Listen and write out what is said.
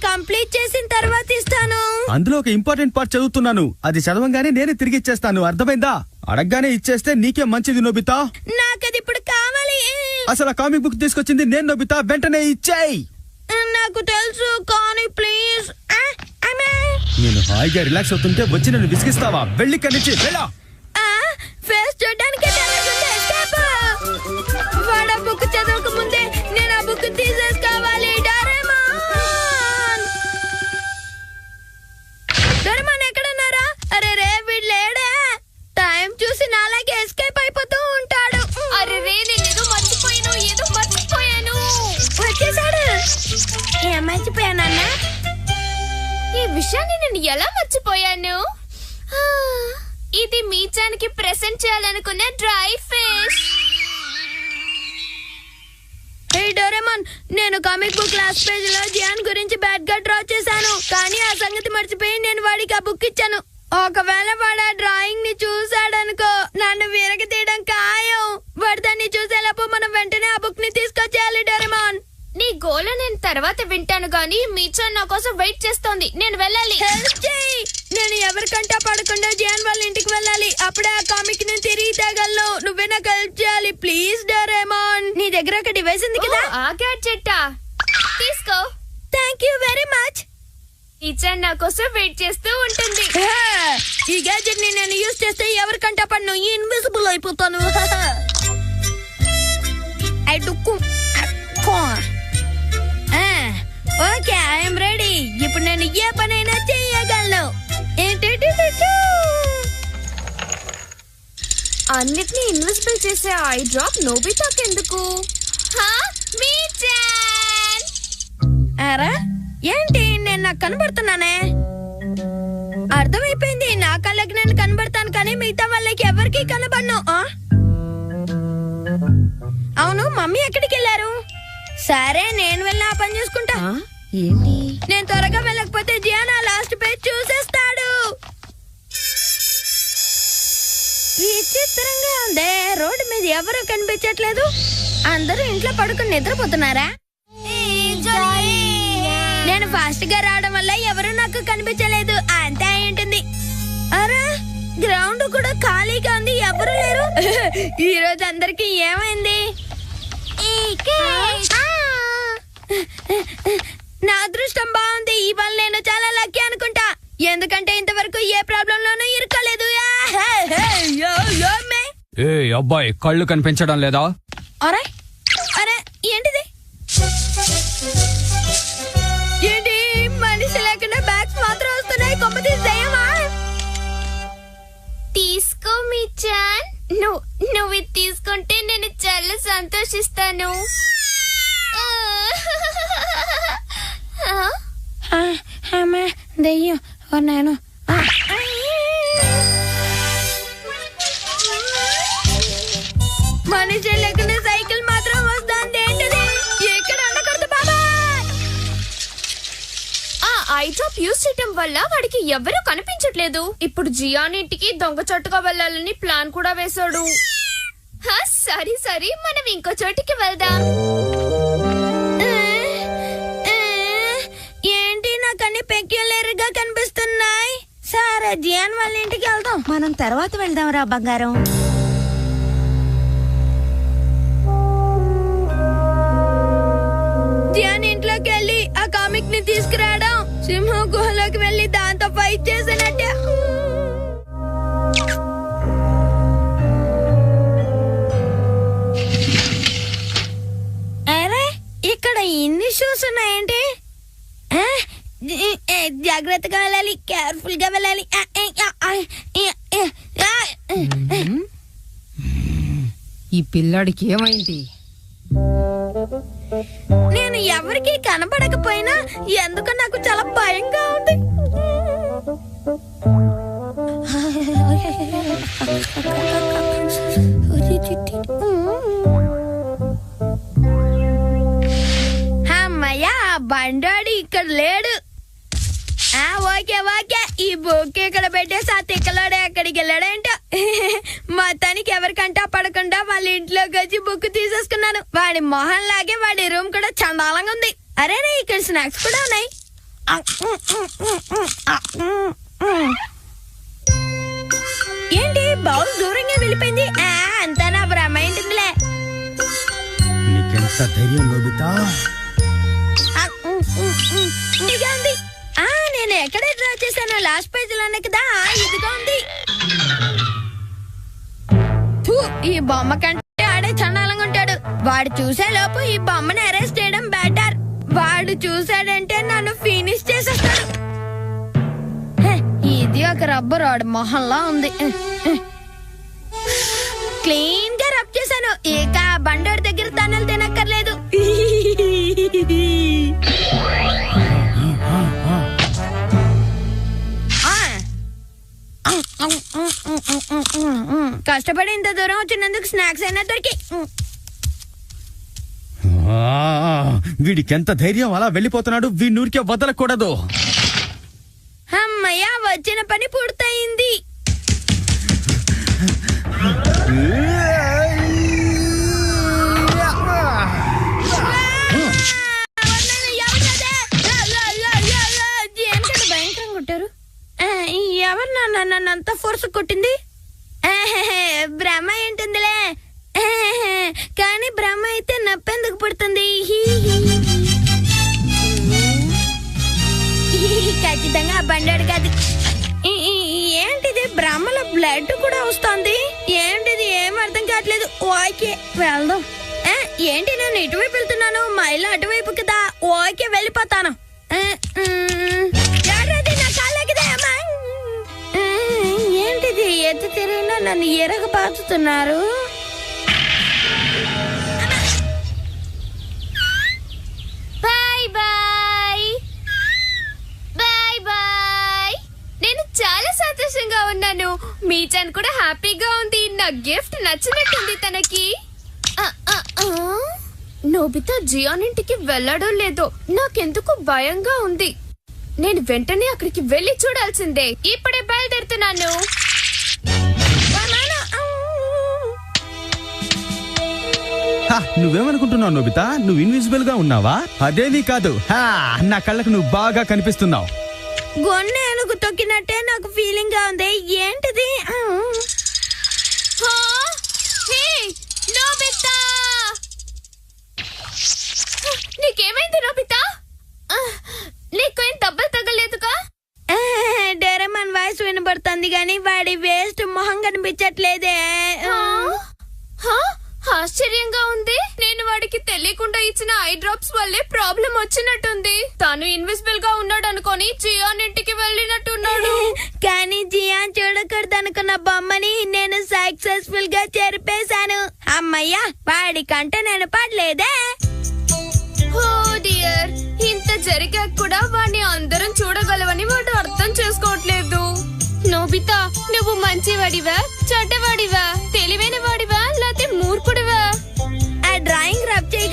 Complete చేసిన తర్వాత ఇస్తాను. అందులో ఒక ఇంపార్టెంట్ పార్ట్ చదువుతున్నాను, అది చదవంగానే నేనే తిరిగి ఇచ్చేస్తాను, అర్థమైందా? అడగగానే ఇచ్చేస్తే నీకే మంచిది నోబితా. నాకది ఇప్పుడు కావాలి. అసలు ఆ కామిక్ బుక్ తీసుకొచ్చింది నేను నోబితా, వెంటనే ఇచ్చేయ్. నాకు తెలుసు కానీ ప్లీజ్. నేను హాయిగా రిలాక్స్ అవుతుంటే వచ్చి నన్ను విసిగిస్తావా? వెళ్ళి కనిచి వెళ్ళా. ఫేస్ చూడడానికి వాడు ఆ బుక్ చదవక ముందే నేను ఆ బుక్ తీసేసుకోవాలి. డోరేమాన్ ఎక్కడున్నారా? అరే రే వీడు లేడా? టైం చూసి నాలాగే ఎస్కేప్ అయిపోతూ ఉంటాడు. అరే రే నేను ఏదో మర్చిపోయాను. వచ్చేసాడు. ఏం మర్చిపోయానన్న? ఈ విషయాన్ని నేను ఎలా మర్చిపోయాను? ఇది మీచానికి ప్రెసెంట్ చేయాలనుకున్న డ్రై ఫిష్. హే డోరేమాన్, నేను కామిక్ బుక్ లాస్ట్ పేజ్ లో జియాన్ గురించి బ్యాడ్ గా డ్రా చేశాను, కానీ ఆ సంగతి మర్చిపోయి నేను వాడికి ఆ బుక్ ఇచ్చాను. ఒకవేళ వాడు ఆ డ్రాయింగ్ ని చూసాడనుకో నన్ను విరగ తీయడం ఖాయం. వాడు దాన్ని చూసేలోపు మనం వెంటనే ఆ బుక్ ని తీసుకొచ్చేయాలి. డోరేమాన్, నీ గోల నేను తర్వాత వింటాను గానీ మీచాన్ నా కోసం వెయిట్ చేస్తోంది. నేను వెళ్ళాలి. హెల్ప్ చేయి. నేను ఎవరికంటా పడకుండా జియాన్ వాళ్ళ ఇంటికి వెళ్ళాలి. అప్పుడే ఆ కామిక్ ని తిరిగి తేగలను. నువ్వే నాకు హెల్ప్ చేయాలి ప్లీజ్. డోరేమాన్, నీ దగ్గర ఒక డివైస్ ఉంది కదా? ఆ గ్యాడ్జెట్ తీసుకో. Thank you very much. మీచాన్ నా కోసం వెయిట్ చేస్తూ ఉంటుంది. ఈ గ్యాడ్జెట్ ని నేను యూజ్ చేస్తే ఎవరికంటా పన్ను ఇన్విజిబుల్ అయిపోతాను. Okay, I'm ready. ఇప్పుడు నేను ఏ పనైనా చేయగలను. అన్నిటినీ ఇన్విజిబుల్ చేసే ఐ డ్రాప్ నోబితాకి ఎందుకు? అరా ఏంటి, నేను నాకు కనబడుతున్నానే? అర్థమైపోయింది, నా కళ్ళకి నేను కనబడతాను కానీ మిగతా వాళ్ళకి ఎవరికి కనబడను. అవును, మమ్మీ ఎక్కడికి వెళ్ళారు? సరే నేను వెళ్ళి ఆ పని చూసుకుంటా. ఏంటి? నేను త్వరగా వెళ్ళకపోతే జియానా లాస్ట్ పేజ్ చూసేస్తాడు. విచిత్రంగా ఉందే, రోడ్డు మీద ఎవరు కనిపించట్లేదు. అందరూ ఇంట్లో పడుకుని నిద్రపోతున్నారా? నేను ఫాస్ట్ గా రావడం వల్ల ఎవరు నాకు కనిపించలేదు. అంతే ఏంటుంది. అరే గ్రౌండ్ కూడా ఖాళీగా ఉంది, ఎవరు లేరు. ఈ రోజు అందరికి ఏమైంది? నా అదృష్టం బాగుంది, ఇవాళ నేను చాలా లక్కీ అనుకుంటా. ఎందుకంటే ఇంతవరకు ఏ ప్రాబ్లం లోనూ ఇరుకోలేదు. ఏ అబ్బాయి, కళ్ళు కనిపించడం లేదా? అరే అరే ఏంటిది? ఏంటి మనిషి లేకుండా బ్యాగ్స్ మాత్రం వస్తున్నాయి? కొమ్మ తీసేయమా? తీసుకో మీచాన్. నువ్వు ఇది తీసుకుంటే నేను చాలా సంతోషిస్తాను. దెయ్యం నేను మనిషి లేకుండా సైకిల్ మాత్రం వస్తుంది. ఏంటిది? ఎక్కడ ఉండకూడదు బాబా. ఆ ఐ డ్రాప్ యూజ్ చేయటం వల్ల వాడికి ఎవరూ కనిపించట్లేదు. ఇప్పుడు జియాన్ ఇంటికి దొంగచట్టుగా వెళ్ళాలని ప్లాన్ కూడా వేశాడు. సరే మనం ఇంకో చోటికి వెళ్దాం. ఏంటి నాకన్నీ పెక్యులర్ గా కనిపిస్తున్నాయి. సరే జియాన్ వాళ్ళ ఇంటికి వెళ్దాం. మనం తర్వాత వెళ్దాం రా బంగారం. జియాన్ ఇంట్లోకి వెళ్ళి ఆ కామిక్ ని తీసుకురావడం, సింహం గుహలోకి వెళ్ళి దాంతో ఫైట్ చేసినట్టే. అరే ఇక్కడ ఇన్ని షూస్ ఉన్నాయేంటి? జాగ్రత్తగా వెళ్ళాలి, కేర్ఫుల్ గా వెళ్ళాలి. ఈ పిల్లాడికి ఏమైంది? నేను ఎవరికి కనపడకపోయినా ఎందుకో నాకు చాలా భయంగా ఉంది. అమ్మయ్యా, బండాడి ఇక్కడ లేడు. ఓకే ఓకే, ఈ బుక్ ఇక్కడ పెట్టేసి ఆ తిక్కలాడే ఎక్కడికి వెళ్ళాడంట. మొత్తానికి ఎవరికంటా పడకుండా వాళ్ళ ఇంట్లోకి వచ్చి బుక్ తీసేసుకున్నాను. వాడి మొహం లాగే వాడి రూమ్ కూడా చండాలంగా ఉంది. అరే ఇక్కడ స్నాక్స్ కూడా ఉన్నాయి. ఏంటి బౌల్ దూరంగా వెళ్ళిపోయింది? అంతా నా భ్రమ ఏంటిదిలే. నీకెంత ధైర్యం నోబితా? ఇదిగా ఉంది. నేను ఎక్కడ డ్రా చేశాను? లాస్ట్ పేజ్ లోనే కదా. ఇదిగా ఉంది. థూ, ఈ బొమ్మ కంటే ఆడే చండాలంగా ఉంటాడు. వాడు చూసే లోపు ఈ బొమ్మను అరెస్ట్ చేయడం బెటర్. వాడు చూసాడంటే నన్ను ఫినిష్ చేసేస్తాడు. ఇది ఒక రబ్బర్ రాడ్ మొహంలా ఉంది. క్లీన్ గా రబ్ చేశాను. ఇక బండోడి దగ్గర తన్నులు తినక్కర్లేదు. కష్టపడి ఇంత దూరం వచ్చినందుకు స్నాక్స్ అయినా దొరికి. వీడికెంత ధైర్యం, అలా వెళ్ళిపోతున్నాడు. వీడికే వదలకూడదు. అమ్మయ్య, వచ్చిన పని పూర్తయింది. భయంకరంగా కొట్టారు. ఎవరు నన్నంత ఫోర్స్ కొట్టింది? బ్రహ్మ ఏంటుందిలే. కానీ బ్రహ్మ అయితే నప్పెందుకు పుడుతుంది? ఖచ్చితంగా బండాడు కాదు. ఏంటిది? బ్రహ్మలో బ్లడ్ కూడా వస్తుంది. ఏంటిది? ఏం అర్థం కావట్లేదు. ఓకే, వెళ్దాం. ఏంటి, నేను ఇటువైపు వెళ్తున్నాను, మైలు అటువైపు కదా. ఓకే, వెళ్ళిపోతాను. ఏంటిది? ఎత్తు తిరిగినా నన్ను ఎరగబాతుతున్నారు. Bye bye bye bye. నేను చాలా సంతోషంగా ఉన్నాను. మీచాన్ కూడా హ్యాపీగా ఉంది. నా గిఫ్ట్ నచ్చినట్టుంది తనకి. నోబితా జియాన్ ఇంటికి వెళ్ళడో లేదో నాకెందుకు భయంగా ఉంది. నేను వెంటనే అక్కడికి వెళ్ళి చూడాల్సిందే. ఇప్పుడే బయలుదేరుతున్నాను. నువ్వేమనుకుంటున్నావు నోబితా? నువ్వు ఇన్విజిబుల్ గా ఉన్నావా? అదేమీ కాదు. నా కళ్ళకు నువ్వు బాగా కనిపిస్తున్నావు. గొన్నె ఏనుగు తొక్కినట్టే నాకు ఫీలింగ్ గా ఉంది. ఏంటిది? నీకేమైంది నోబితా? నీకేం దెబ్బలు తగలేదుగా? డోరేమాన్ వాయిస్ వినబడుతుంది గానీ వాడి వేస్ట్ మొహం కనిపించట్లేదే. ఆశ్చర్యంగా ఉంది. నేను వాడికి తెలియకుండా ఇచ్చిన ఐ డ్రాప్స్ వల్లే ప్రాబ్లం వచ్చినట్టుంది. తాను ఇన్విజిబుల్ గా ఉన్నాడు అనుకొని జియాన్ ఇంటికి వెళ్ళినట్టున్నాడు. కానీ జియాన్ చూడకూడదు అనుకున్న బొమ్మని నేను సక్సెస్ఫుల్ గా చెరిపేశాను. అమ్మయ్యా, వాడి కంటే నేను పడలేదే. ఓ డియర్, ఇంత జరిగాక కూడా వాడిని అందరం చూడగలవని వాడు అర్థం చేసుకోవట్లేదు. నోబితా, నువ్వు మంచివాడివా, చెడ్డవాడివా, తెలివైన వాడివా, లేకపోతే మూర్ఖుడివా? ఆ డ్రాయింగ్ రబ్ చేయి